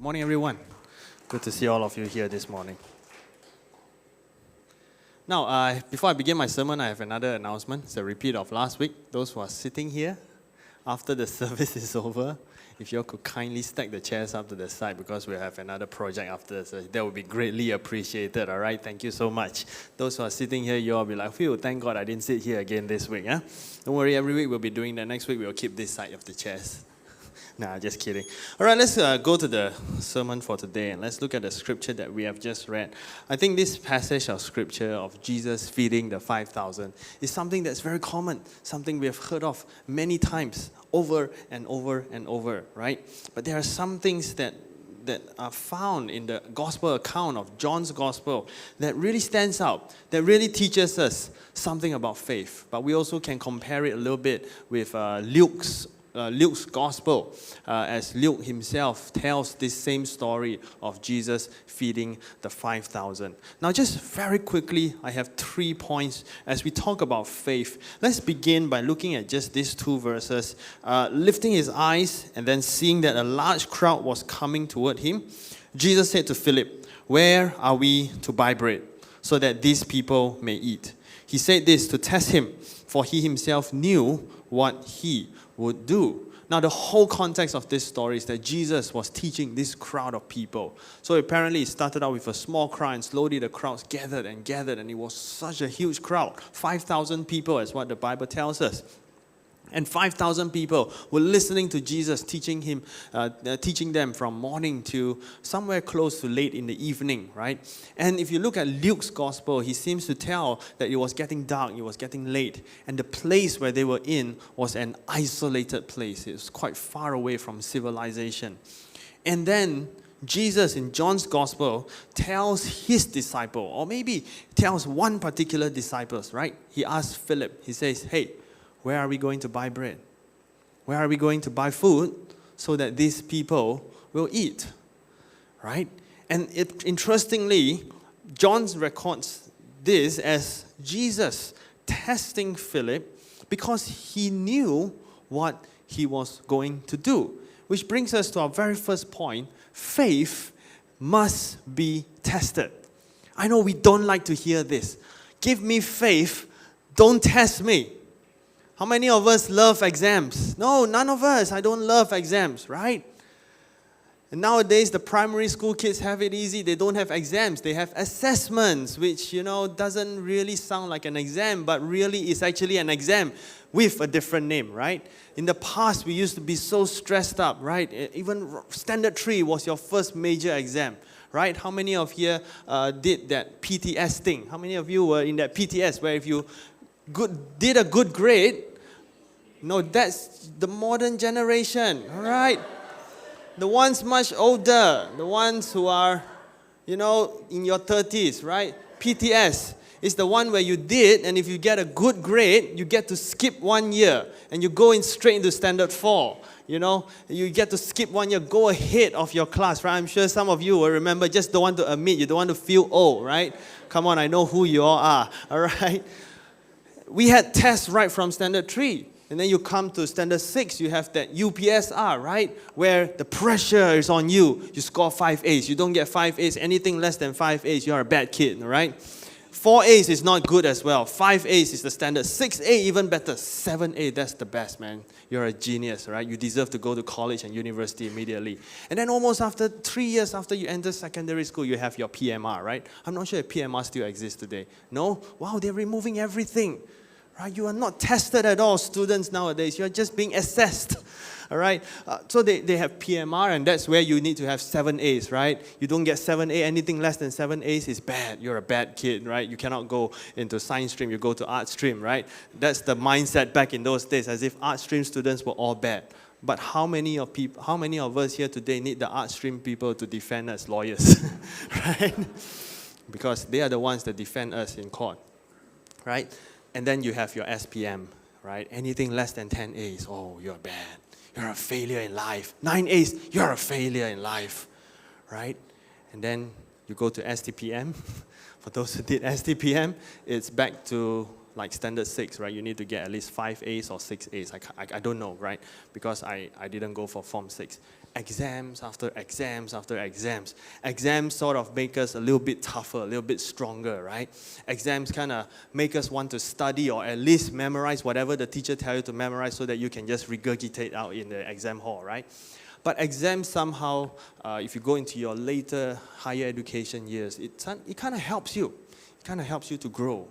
Good morning, everyone. Good to see all of you here this morning. Now, before I begin my sermon, I have another announcement. It's a repeat of last week. Those who are sitting here after the service is over, if you all could kindly stack the chairs up to the side because we have another project after this. That would be greatly appreciated, all right? Thank you so much. Those who are sitting here, you all be like, phew, thank God I didn't sit here again this week. Huh? Don't worry, every week we'll be doing that. Next week we'll keep this side of the chairs. Nah, just kidding. All right, let's go to the sermon for today and let's look at the scripture that we have just read. I think this passage of scripture of Jesus feeding the 5,000 is something that's very common, something we have heard of many times, over and over and over, right? But there are some things that are found in the gospel account of John's gospel that really stands out, that really teaches us something about faith. But we also can compare it a little bit with Luke's gospel, as Luke himself tells this same story of Jesus feeding the 5,000. Now, just very quickly, I have 3 points as we talk about faith. Let's begin by looking at just these 2 verses. Lifting his eyes and then seeing that a large crowd was coming toward him, Jesus said to Philip, "Where are we to buy bread so that these people may eat?" He said this to test him, for he himself knew what he would do. Now, the whole context of this story is that Jesus was teaching this crowd of people. So apparently it started out with a small crowd, and slowly the crowds gathered, and it was such a huge crowd. 5,000 people is what the Bible tells us. And 5,000 people were listening to Jesus teaching them from morning to somewhere close to late in the evening, right? And if you look at Luke's gospel, he seems to tell that it was getting dark, it was getting late, and the place where they were in was an isolated place. It was quite far away from civilization. And then Jesus in John's gospel tells his disciple, or maybe tells one particular disciple, right? He asks Philip, he says, "Hey, where are we going to buy bread? Where are we going to buy food so that these people will eat?" Right? And interestingly, John records this as Jesus testing Philip because he knew what he was going to do. Which brings us to our very first point: faith must be tested. I know we don't like to hear this. Give me faith, don't test me. How many of us love exams? No, none of us. I don't love exams, right? And nowadays, the primary school kids have it easy. They don't have exams. They have assessments, which, doesn't really sound like an exam, but really is actually an exam with a different name, right? In the past, we used to be so stressed up, right? Even Standard 3 was your first major exam, right? How many of you did that PTS thing? How many of you were in that PTS where if you did a good grade? No, that's the modern generation, all right? The ones much older, the ones who are, in your 30s, right? PTS is the one where you did, and if you get a good grade, you get to skip 1 year, and you go in straight into Standard 4. You get to skip 1 year, go ahead of your class, right? I'm sure some of you will remember, just don't want to admit, you don't want to feel old, right? Come on, I know who you all are, all right? We had tests right from Standard 3. And then you come to Standard 6, you have that UPSR, right? Where the pressure is on you. You score 5 A's. You don't get 5 A's. Anything less than 5 A's, you're a bad kid, all right? 4 A's is not good as well. 5 A's is the standard. 6 A, even better. 7 A, that's the best, man. You're a genius, right? You deserve to go to college and university immediately. And then almost after 3 years after you enter secondary school, you have your PMR, right? I'm not sure if PMR still exists today. No? Wow, they're removing everything. Right? You are not tested at all, students nowadays. You are just being assessed. All right? So they have PMR, and that's where you need to have 7 A's, right? You don't get 7 A, anything less than 7 A's is bad. You're a bad kid, right? You cannot go into science stream, you go to art stream, right? That's the mindset back in those days, as if art stream students were all bad. But how many of us here today need the art stream people to defend us, lawyers, right? Because they are the ones that defend us in court, right? And then you have your SPM, right? Anything less than 10 A's, oh, you're bad. You're a failure in life. 9 A's, you're a failure in life, right? And then you go to STPM. For those who did STPM, it's back to like standard 6, right? You need to get at least 5 A's or 6 A's. I don't know, right? Because I didn't go for Form 6. Exams after exams after exams. Exams sort of make us a little bit tougher, a little bit stronger, right? Exams kind of make us want to study or at least memorize whatever the teacher tells you to memorize so that you can just regurgitate out in the exam hall, right? But exams somehow, if you go into your later higher education years, it kind of helps you. It kind of helps you to grow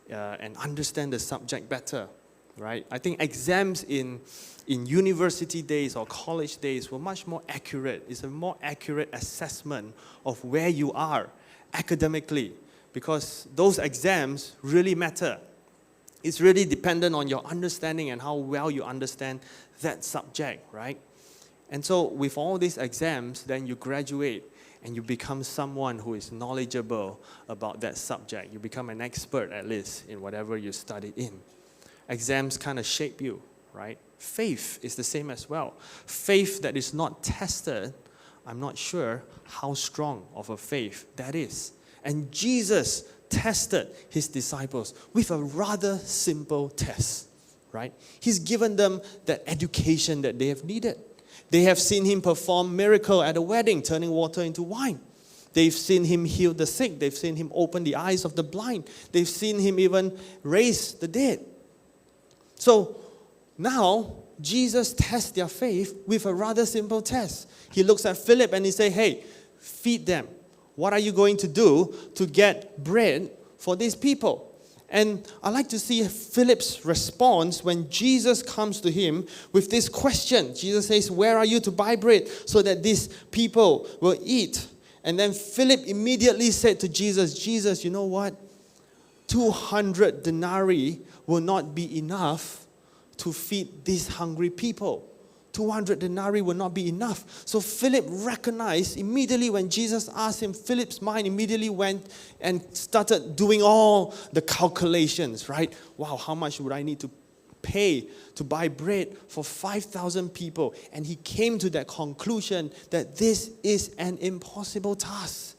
and understand the subject better, right? I think exams in university days or college days were much more accurate. It's a more accurate assessment of where you are academically, because those exams really matter. It's really dependent on your understanding and how well you understand that subject, right? And so with all these exams, then you graduate and you become someone who is knowledgeable about that subject. You become an expert, at least, in whatever you studied in. Exams kind of shape you, right? Faith is the same as well. Faith that is not tested, I'm not sure how strong of a faith that is. And Jesus tested his disciples with a rather simple test, right? He's given them that education that they have needed. They have seen him perform miracle at a wedding, turning water into wine. They've seen him heal the sick. They've seen him open the eyes of the blind. They've seen him even raise the dead. So now, Jesus tests their faith with a rather simple test. He looks at Philip and he says, hey, feed them. What are you going to do to get bread for these people? And I like to see Philip's response when Jesus comes to him with this question. Jesus says, where are you to buy bread so that these people will eat? And then Philip immediately said to Jesus, Jesus, you know what? 200 denarii will not be enough to feed these hungry people. 200 denarii will not be enough. So Philip recognized immediately when Jesus asked him, Philip's mind immediately went and started doing all the calculations, right? Wow, how much would I need to pay to buy bread for 5,000 people? And he came to that conclusion that this is an impossible task.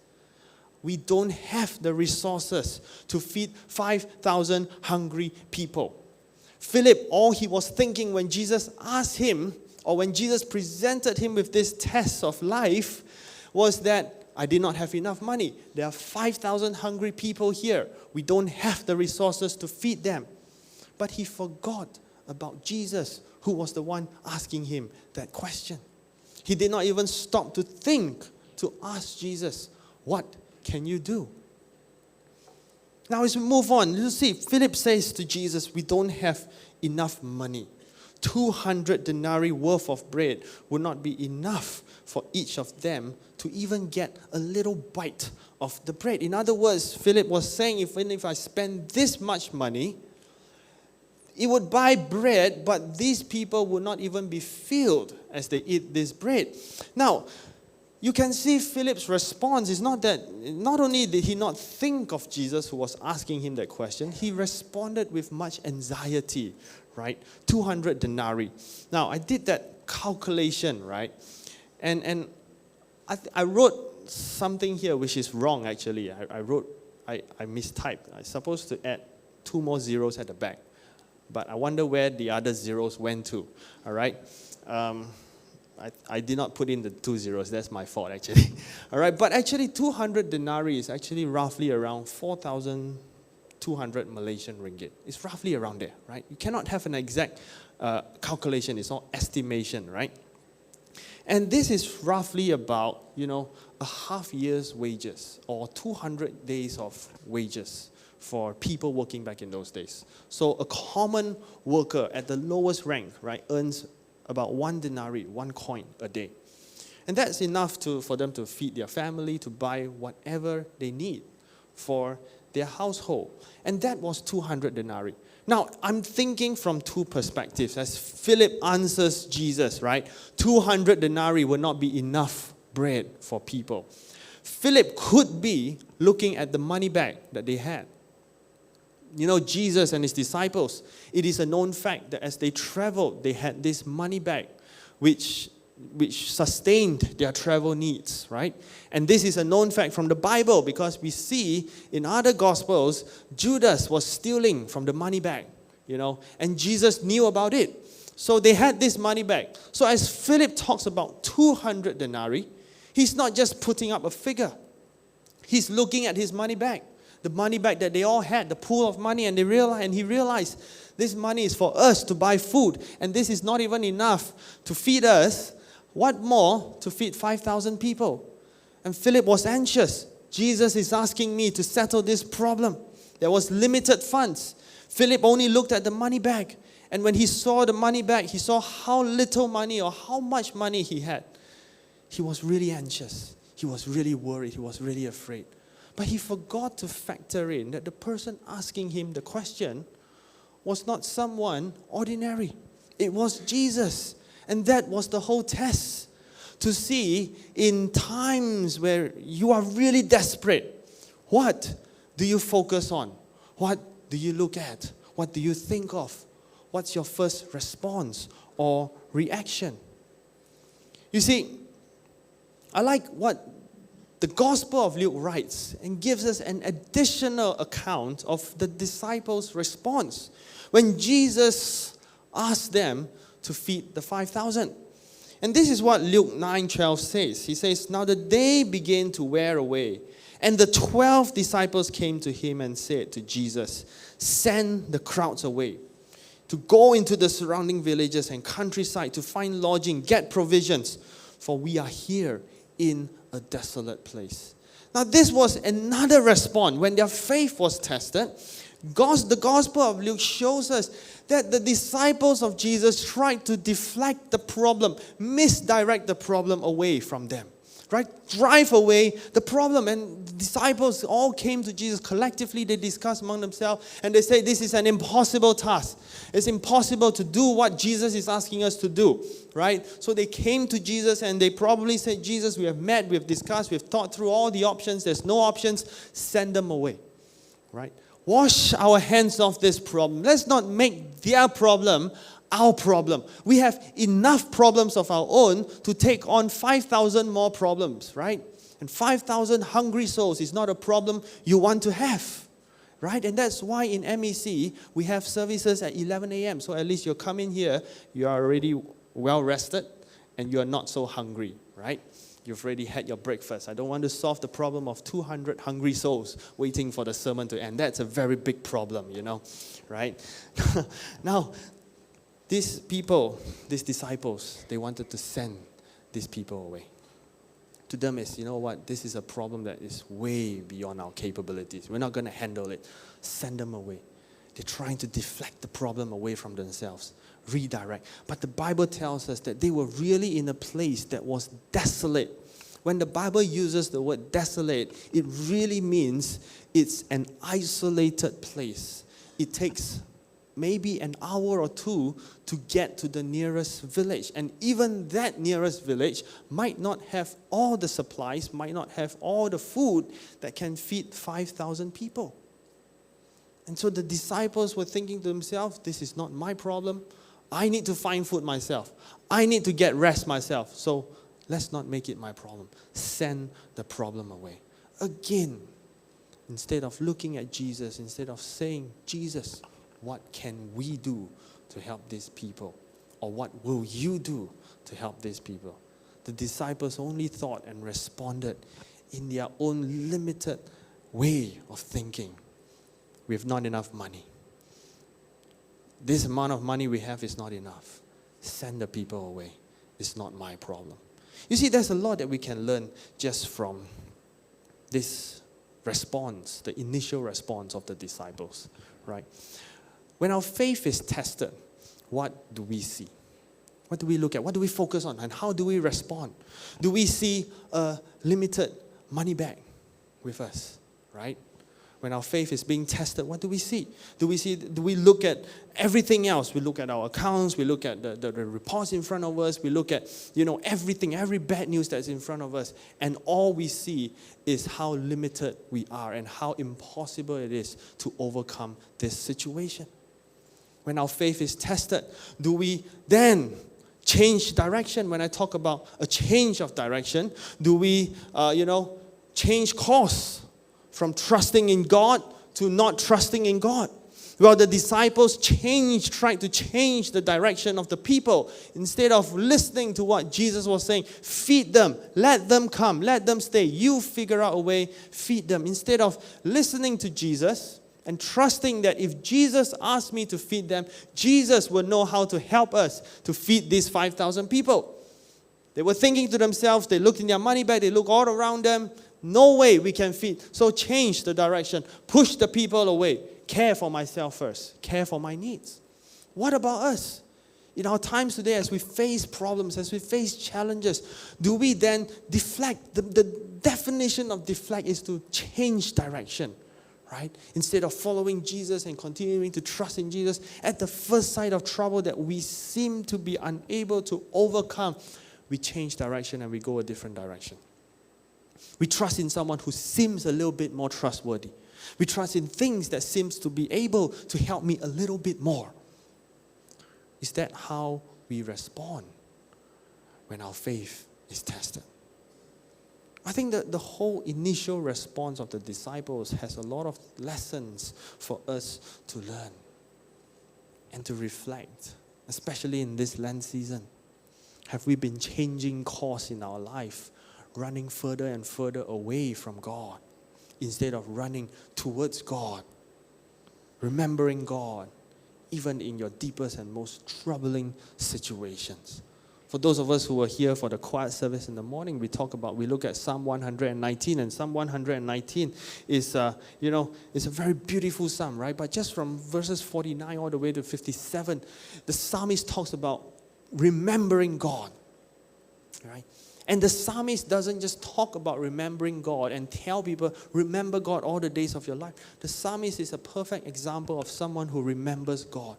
We don't have the resources to feed 5,000 hungry people. Philip, all he was thinking when Jesus asked him, or when Jesus presented him with this test of life, was that I did not have enough money. There are 5,000 hungry people here. We don't have the resources to feed them. But he forgot about Jesus, who was the one asking him that question. He did not even stop to think to ask Jesus, what can you do? Now as we move on, you see, Philip says to Jesus, we don't have enough money. 200 denarii worth of bread would not be enough for each of them to even get a little bite of the bread. In other words, Philip was saying, even if I spend this much money, it would buy bread, but these people would not even be filled as they eat this bread. Now, you can see Philip's response is not only did he not think of Jesus who was asking him that question, he responded with much anxiety, right? 200 denarii. Now, I did that calculation, right? And I wrote something here which is wrong, actually. I mistyped. I'm supposed to add 2 more zeros at the back. But I wonder where the other zeros went to, all right? I did not put in the 2 zeros. That's my fault, actually. All right, but actually 200 denarii is actually roughly around 4,200 Malaysian ringgit. It's roughly around there, right? You cannot have an exact calculation. It's all estimation, right? And this is roughly about, a half year's wages or 200 days of wages for people working back in those days. So a common worker at the lowest rank, right, earns about 1 denarii, 1 coin a day. And that's enough for them to feed their family, to buy whatever they need for their household. And that was 200 denarii. Now, I'm thinking from 2 perspectives. As Philip answers Jesus, right? 200 denarii will not be enough bread for people. Philip could be looking at the money bag that they had. Jesus and his disciples, it is a known fact that as they traveled, they had this money bag, which which sustained their travel needs, right? And this is a known fact from the Bible because we see in other Gospels, Judas was stealing from the money bag, and Jesus knew about it. So they had this money bag. So as Philip talks about 200 denarii, he's not just putting up a figure. He's looking at his money bag, the money bag that they all had, the pool of money, and he realized this money is for us to buy food, and this is not even enough to feed us. What more to feed 5,000 people? And Philip was anxious. Jesus is asking me to settle this problem. There was limited funds. Philip only looked at the money bag. And when he saw the money bag, he saw how little money or how much money he had. He was really anxious. He was really worried. He was really afraid. But he forgot to factor in that the person asking him the question was not someone ordinary. It was Jesus. And that was the whole test. To see in times where you are really desperate, what do you focus on? What do you look at? What do you think of? What's your first response or reaction? You see, I like what the Gospel of Luke writes and gives us an additional account of the disciples' response when Jesus asked them to feed the 5,000. And this is what Luke 9:12 says. He says, "Now the day began to wear away, and the 12 disciples came to him and said to Jesus, 'Send the crowds away, to go into the surrounding villages and countryside to find lodging, get provisions, for we are here in a desolate place.'" Now this was another response. When their faith was tested, the Gospel of Luke shows us that the disciples of Jesus tried to deflect the problem, misdirect the problem away from them. Right? Drive away the problem. And the disciples all came to Jesus collectively. They discussed among themselves and they say, this is an impossible task. It's impossible to do what Jesus is asking us to do. Right? So they came to Jesus and they probably said, Jesus, we have met, we have discussed, we have thought through all the options. There's no options. Send them away. Right? Wash our hands off this problem. Let's not make their problem our problem. We have enough problems of our own to take on 5,000 more problems, right? And 5,000 hungry souls is not a problem you want to have, right? And that's why in MEC, we have services at 11 a.m. So at least you come in here, you are already well rested, and you are not so hungry, right? You've already had your breakfast. I don't want to solve the problem of 200 hungry souls waiting for the sermon to end. That's a very big problem, right? Now, these disciples, they wanted to send these people away. To them is, this is a problem that is way beyond our capabilities. We're not going to handle it. Send them away. They're trying to deflect the problem away from themselves, redirect. But the Bible tells us that they were really in a place that was desolate. When the Bible uses the word desolate, it really means it's an isolated place. It takes maybe an hour or two to get to the nearest village. And even that nearest village might not have all the supplies, might not have all the food that can feed 5,000 people. And so the disciples were thinking to themselves, this is not my problem. I need to find food myself. I need to get rest myself. So let's not make it my problem. Send the problem away. Again, instead of looking at Jesus, instead of saying, Jesus, what can we do to help these people? Or what will you do to help these people? The disciples only thought and responded in their own limited way of thinking. We have not enough money. This amount of money we have is not enough. Send the people away. It's not my problem. You see, there's a lot that we can learn just from this response, the initial response of the disciples, right? When our faith is tested, what do we see? What do we look at? What do we focus on? And how do we respond? Do we see a limited money bag with us, right? When our faith is being tested, what do we see? Do we look at everything else? We look at our accounts, we look at the reports in front of us, we look at, everything, every bad news that's in front of us, and all we see is how limited we are and how impossible it is to overcome this situation. When our faith is tested, do we then change direction? When I talk about a change of direction, do we, change course from trusting in God to not trusting in God? Well, the disciples tried to change the direction of the people. Instead of listening to what Jesus was saying, feed them, let them come, let them stay. You figure out a way, feed them. Instead of listening to Jesus and trusting that if Jesus asked me to feed them, Jesus would know how to help us to feed these 5,000 people. They were thinking to themselves, they looked in their money bag, they looked all around them. No way we can feed. So change the direction, push the people away. Care for myself first. Care for my needs. What about us? In our times today, as we face problems, as we face challenges, do we then deflect? The definition of deflect is to change direction, right? Instead of following Jesus and continuing to trust in Jesus, at the first sight of trouble that we seem to be unable to overcome, we change direction and we go a different direction. We trust in someone who seems a little bit more trustworthy. We trust in things that seems to be able to help me a little bit more. Is that how we respond when our faith is tested? I think that the whole initial response of the disciples has a lot of lessons for us to learn and to reflect, especially in this Lent season. Have we been changing course in our life, running further and further away from God, instead of running towards God, remembering God, even in your deepest and most troubling situations? For those of us who were here for the quiet service in the morning, we look at Psalm 119, and Psalm 119 is, it's a very beautiful psalm, right? But just from verses 49 all the way to 57, the psalmist talks about remembering God, right? And the psalmist doesn't just talk about remembering God and tell people, remember God all the days of your life. The psalmist is a perfect example of someone who remembers God.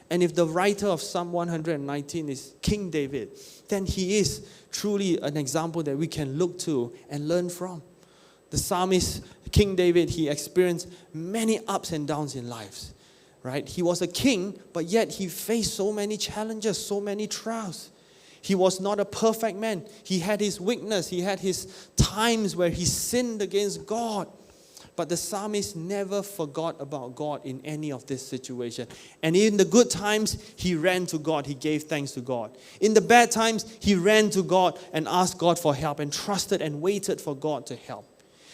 And if the writer of Psalm 119 is King David, then he is truly an example that we can look to and learn from. The psalmist, King David, he experienced many ups and downs in life, right? He was a king, but yet he faced so many challenges, so many trials. He was not a perfect man. He had his weakness. He had his times where he sinned against God. But the psalmist never forgot about God in any of this situation. And in the good times, he ran to God. He gave thanks to God. In the bad times, he ran to God and asked God for help and trusted and waited for God to help.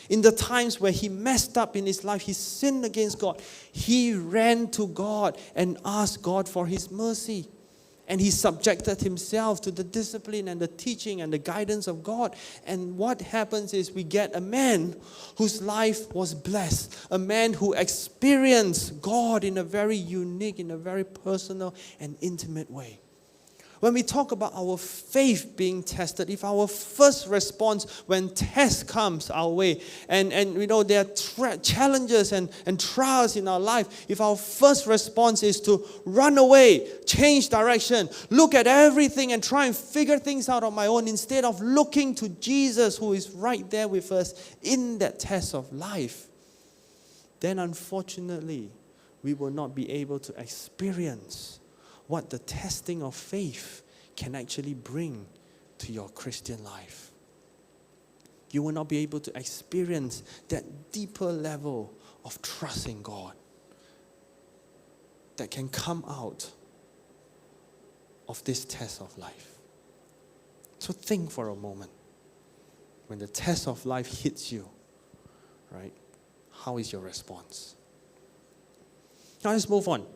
In the times where he messed up in his life, he sinned against God, he ran to God and asked God for his mercy. And he subjected himself to the discipline and the teaching and the guidance of God. And what happens is we get a man whose life was blessed. A man who experienced God in a very unique, in a very personal and intimate way. When we talk about our faith being tested, if our first response when test comes our way, and there are challenges and trials in our life, if our first response is to run away, change direction, look at everything and try and figure things out on my own, instead of looking to Jesus who is right there with us in that test of life, then unfortunately, we will not be able to experience what the testing of faith can actually bring to your Christian life. You will not be able to experience that deeper level of trust in God that can come out of this test of life. So think for a moment. When the test of life hits you, right, how is your response? Now let's move on.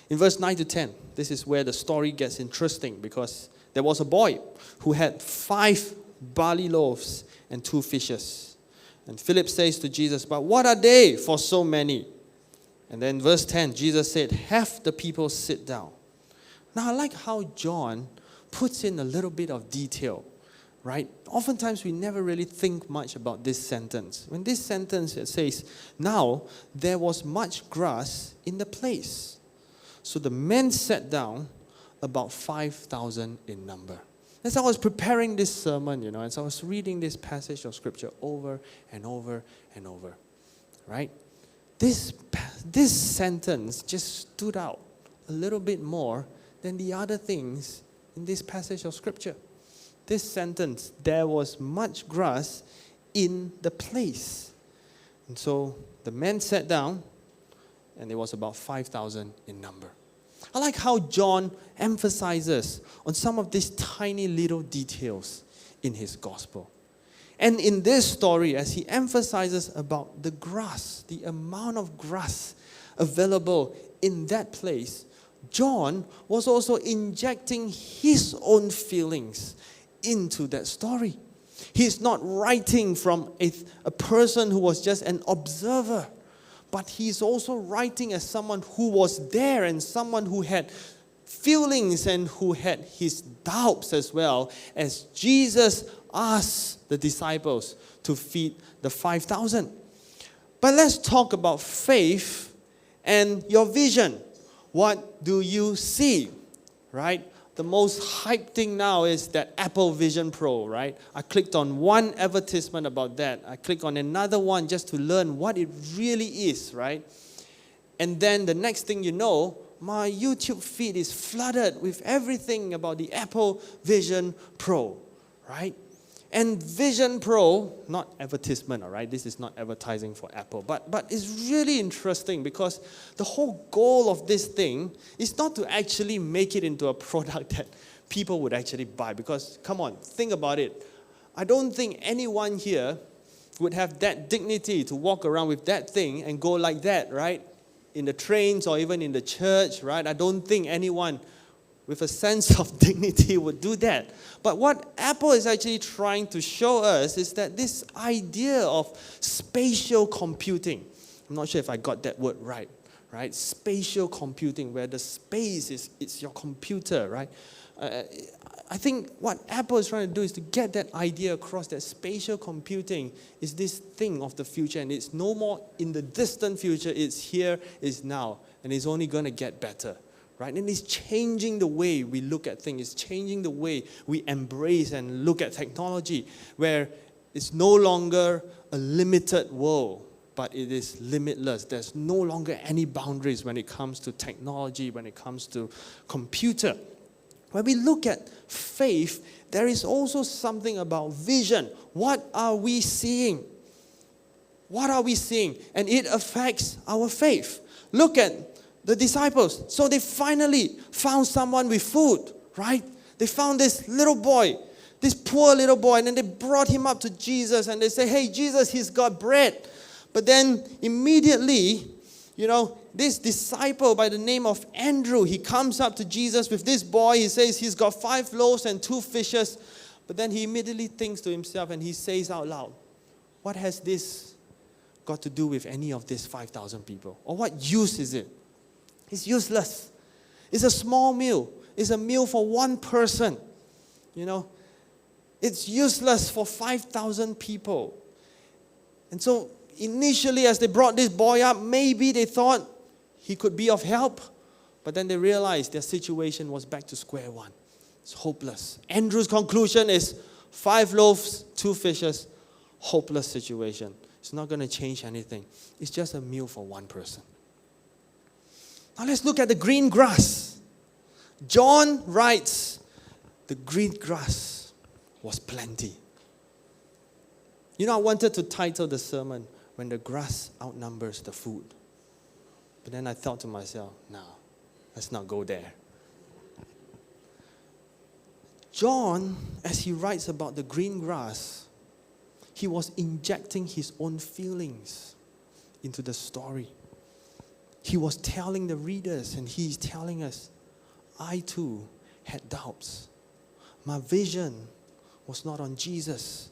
In verse 9 to 10, this is where the story gets interesting, because there was a boy who had 5 barley loaves and 2 fishes. And Philip says to Jesus, "But what are they for so many?" And then verse 10, Jesus said, "Have the people sit down." Now I like how John puts in a little bit of detail, right? Oftentimes we never really think much about this sentence. When this sentence it says, "Now there was much grass in the place. So the men sat down, about 5,000 in number." As I was preparing this sermon, as I was reading this passage of scripture over and over and over, right? This sentence just stood out a little bit more than the other things in this passage of Scripture. This sentence, there was much grass in the place. And so the men sat down, and it was about 5,000 in number. I like how John emphasizes on some of these tiny little details in his gospel. And in this story, as he emphasizes about the grass, the amount of grass available in that place, John was also injecting his own feelings into that story. He's not writing from a person who was just an observer, but he's also writing as someone who was there and someone who had feelings and who had his doubts as well, as Jesus asked the disciples to feed the 5,000. But let's talk about faith and your vision. What do you see, right? The most hyped thing now is that Apple Vision Pro, right? I clicked on one advertisement about that. I clicked on another one just to learn what it really is, right? And then the next thing you know, my YouTube feed is flooded with everything about the Apple Vision Pro, right? And Vision Pro, not advertisement, all right? This is not advertising for Apple. But it's really interesting because the whole goal of this thing is not to actually make it into a product that people would actually buy. Because, come on, think about it. I don't think anyone here would have that dignity to walk around with that thing and go like that, right? In the trains or even in the church, right? I don't think anyone with a sense of dignity would do that. But what Apple is actually trying to show us is that this idea of spatial computing, I'm not sure if I got that word right? Spatial computing, where the space is your computer, right? I think what Apple is trying to do is to get that idea across, that spatial computing is this thing of the future, and it's no more in the distant future, it's here, it's now, and it's only going to get better. Right? And it's changing the way we look at things. It's changing the way we embrace and look at technology, where it's no longer a limited world, but it is limitless. There's no longer any boundaries when it comes to technology, when it comes to computer. When we look at faith, there is also something about vision. What are we seeing? What are we seeing? And it affects our faith. Look at the disciples. So they finally found someone with food, right? They found this little boy, this poor little boy, and then they brought him up to Jesus and they say, hey, Jesus, he's got bread. But then immediately, this disciple by the name of Andrew, he comes up to Jesus with this boy. He says he's got 5 loaves and 2 fishes. But then he immediately thinks to himself and he says out loud, what has this got to do with any of these 5,000 people? Or what use is it? It's useless. It's a small meal. It's a meal for one person. It's useless for 5,000 people. And so initially as they brought this boy up, maybe they thought he could be of help. But then they realized their situation was back to square one. It's hopeless. Andrew's conclusion is 5 loaves, 2 fishes, hopeless situation. It's not going to change anything. It's just a meal for one person. Now let's look at the green grass. John writes, the green grass was plenty. I wanted to title the sermon, When the Grass Outnumbers the Food. But then I thought to myself, no, let's not go there. John, as he writes about the green grass, he was injecting his own feelings into the story. He was telling the readers, and he's telling us, I too had doubts. My vision was not on Jesus,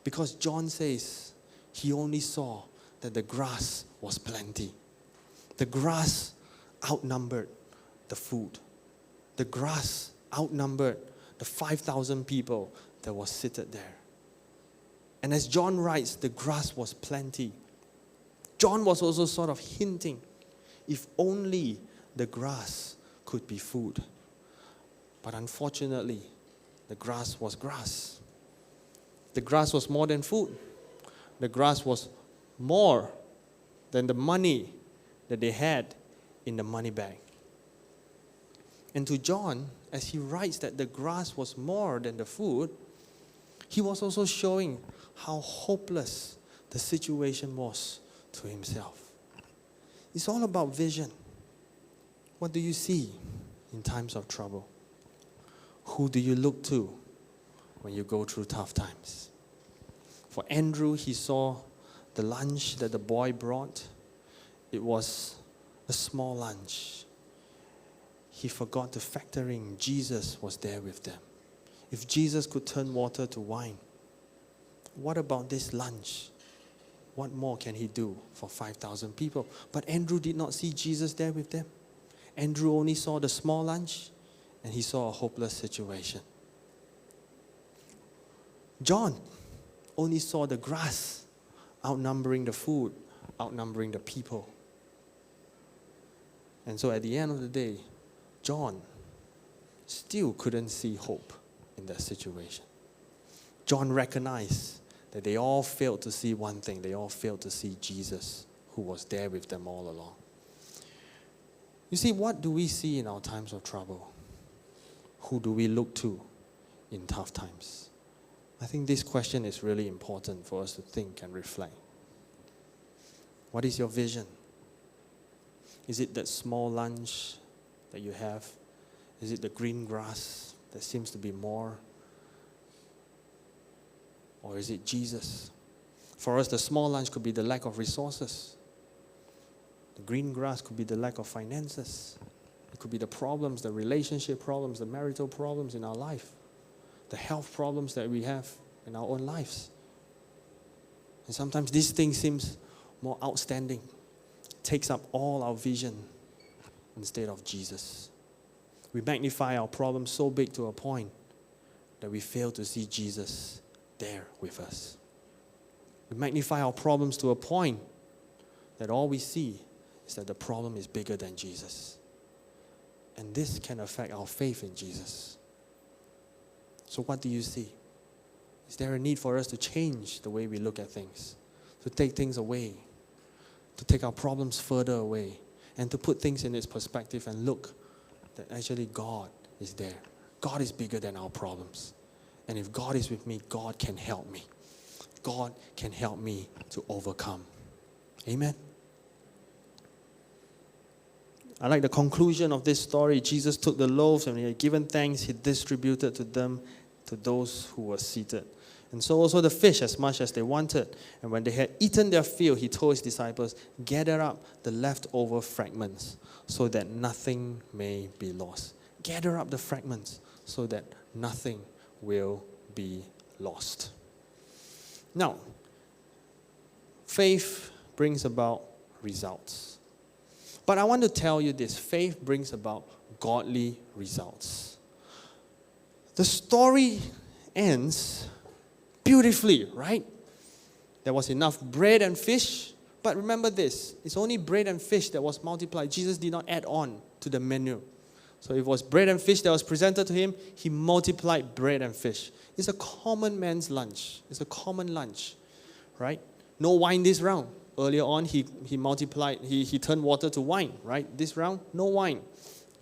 because John says he only saw that the grass was plenty. The grass outnumbered the food. The grass outnumbered the 5,000 people that was seated there. And as John writes, the grass was plenty. John was also sort of hinting, if only the grass could be food. But unfortunately, the grass was grass. The grass was more than food. The grass was more than the money that they had in the money bag. And to John, as he writes that the grass was more than the food, he was also showing how hopeless the situation was to himself. It's all about vision. What do you see in times of trouble? Who do you look to when you go through tough times? For Andrew, he saw the lunch that the boy brought. It was a small lunch. He forgot to factor in Jesus was there with them. If Jesus could turn water to wine, what about this lunch? What more can he do for 5,000 people? But Andrew did not see Jesus there with them. Andrew only saw the small lunch, and he saw a hopeless situation. John only saw the grass outnumbering the food, outnumbering the people. And so at the end of the day, John still couldn't see hope in that situation. John recognized that they all failed to see one thing. They all failed to see Jesus, who was there with them all along. You see, what do we see in our times of trouble? Who do we look to in tough times? I think this question is really important for us to think and reflect. What is your vision? Is it that small lunch that you have? Is it the green grass that seems to be more? Or is it Jesus? For us, the small lunch could be the lack of resources. The green grass could be the lack of finances. It could be the problems, the relationship problems, the marital problems in our life, the health problems that we have in our own lives. And sometimes this thing seems more outstanding. It takes up all our vision instead of Jesus. We magnify our problems so big to a point that we fail to see Jesus there with us. We magnify our problems to a point that all we see is that the problem is bigger than Jesus. And this can affect our faith in Jesus. So what do you see? Is there a need for us to change the way we look at things? To take things away? To take our problems further away? And to put things in its perspective and look that actually God is there. God is bigger than our problems. And if God is with me, God can help me. God can help me to overcome. Amen. I like the conclusion of this story. Jesus took the loaves and when he had given thanks, he distributed to them, to those who were seated. And so also the fish as much as they wanted. And when they had eaten their fill, he told his disciples, gather up the leftover fragments so that nothing may be lost. Gather up the fragments so that nothing will be lost. Now, faith brings about results. But I want to tell you this, faith brings about godly results. The story ends beautifully, right? There was enough bread and fish, but remember this, it's only bread and fish that was multiplied. Jesus did not add on to the menu. So if it was bread and fish that was presented to him, he multiplied bread and fish. It's a common man's lunch. It's a common lunch, right? No wine this round. Earlier on, he multiplied, he turned water to wine, right? This round, no wine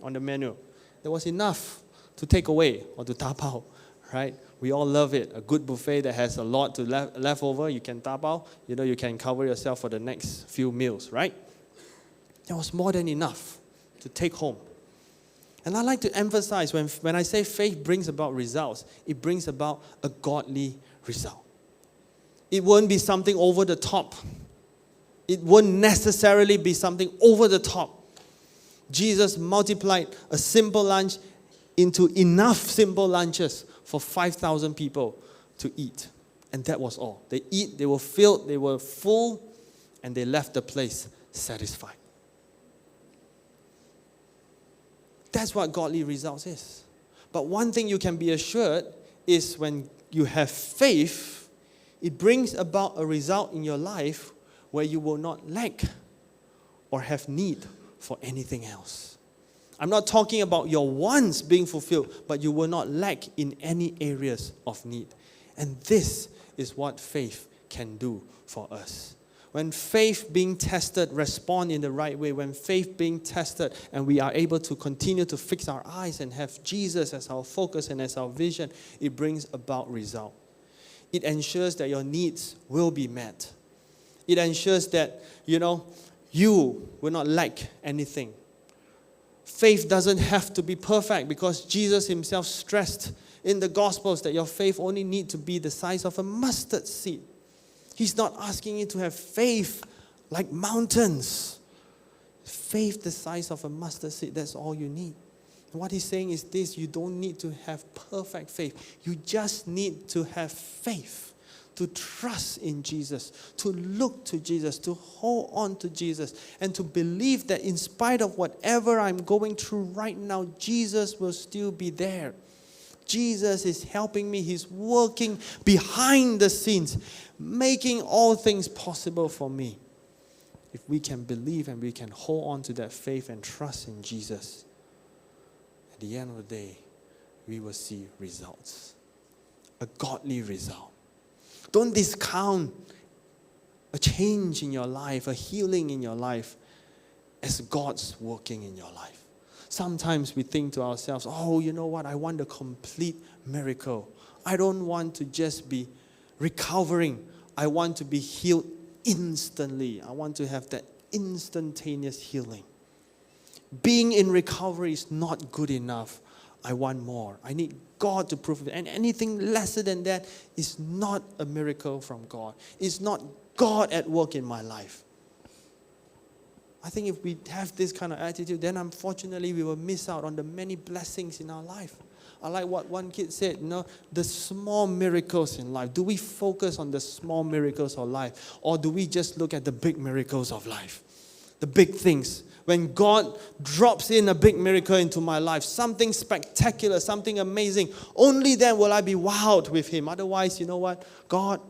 on the menu. There was enough to take away or to tap out, right? We all love it. A good buffet that has a lot to left over, you can tap out. You know, you can cover yourself for the next few meals, right? There was more than enough to take home. And I like to emphasize when I say faith brings about results, it brings about a godly result. It won't be something over the top. It won't necessarily be something over the top. Jesus multiplied a simple lunch into enough simple lunches for 5,000 people to eat. And that was all. They eat, they were filled, they were full, and they left the place satisfied. That's what godly results is. But one thing you can be assured is when you have faith, it brings about a result in your life where you will not lack or have need for anything else. I'm not talking about your wants being fulfilled, but you will not lack in any areas of need. And this is what faith can do for us. when faith being tested respond in the right way, when faith being tested and we are able to continue to fix our eyes and have Jesus as our focus and as our vision, it brings about result. It ensures that your needs will be met. It ensures that, you will not lack anything. Faith doesn't have to be perfect because Jesus himself stressed in the Gospels that your faith only need to be the size of a mustard seed. He's not asking you to have faith like mountains. Faith the size of a mustard seed, that's all you need. And what he's saying is this: you don't need to have perfect faith. You just need to have faith, to trust in Jesus, to look to Jesus, to hold on to Jesus, and to believe that in spite of whatever I'm going through right now, Jesus will still be there. Jesus is helping me. He's working behind the scenes, making all things possible for me. If we can believe and we can hold on to that faith and trust in Jesus, at the end of the day, we will see results. A godly result. Don't discount a change in your life, a healing in your life, as God's working in your life. Sometimes we think to ourselves, oh, you know what? I want a complete miracle. I don't want to just be recovering. I want to be healed instantly. I want to have that instantaneous healing. Being in recovery is not good enough. I want more. I need God to prove it. And anything lesser than that is not a miracle from God. It's not God at work in my life. I think if we have this kind of attitude, then unfortunately we will miss out on the many blessings in our life. I like what one kid said, the small miracles in life. Do we focus on the small miracles of life? Or do we just look at the big miracles of life? The big things. When God drops in a big miracle into my life, something spectacular, something amazing, only then will I be wowed with Him. Otherwise, you know what? God,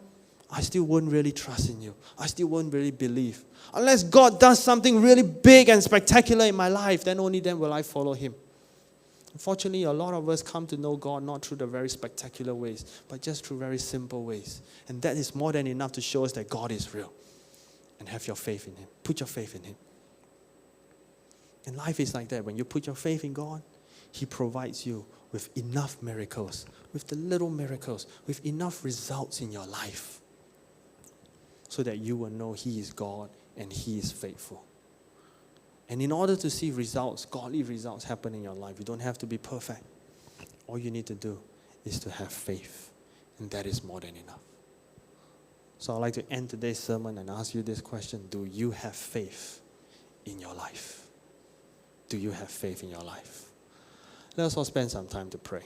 I still won't really trust in you. I still won't really believe. Unless God does something really big and spectacular in my life, then only then will I follow Him. Unfortunately, a lot of us come to know God not through the very spectacular ways, but just through very simple ways. And that is more than enough to show us that God is real. And have your faith in Him. Put your faith in Him. And life is like that. When you put your faith in God, He provides you with enough miracles, with the little miracles, with enough results in your life, so that you will know He is God and He is faithful. And in order to see results, godly results happen in your life, you don't have to be perfect. All you need to do is to have faith. And that is more than enough. So I'd like to end today's sermon and ask you this question. Do you have faith in your life? Do you have faith in your life? Let us all spend some time to pray.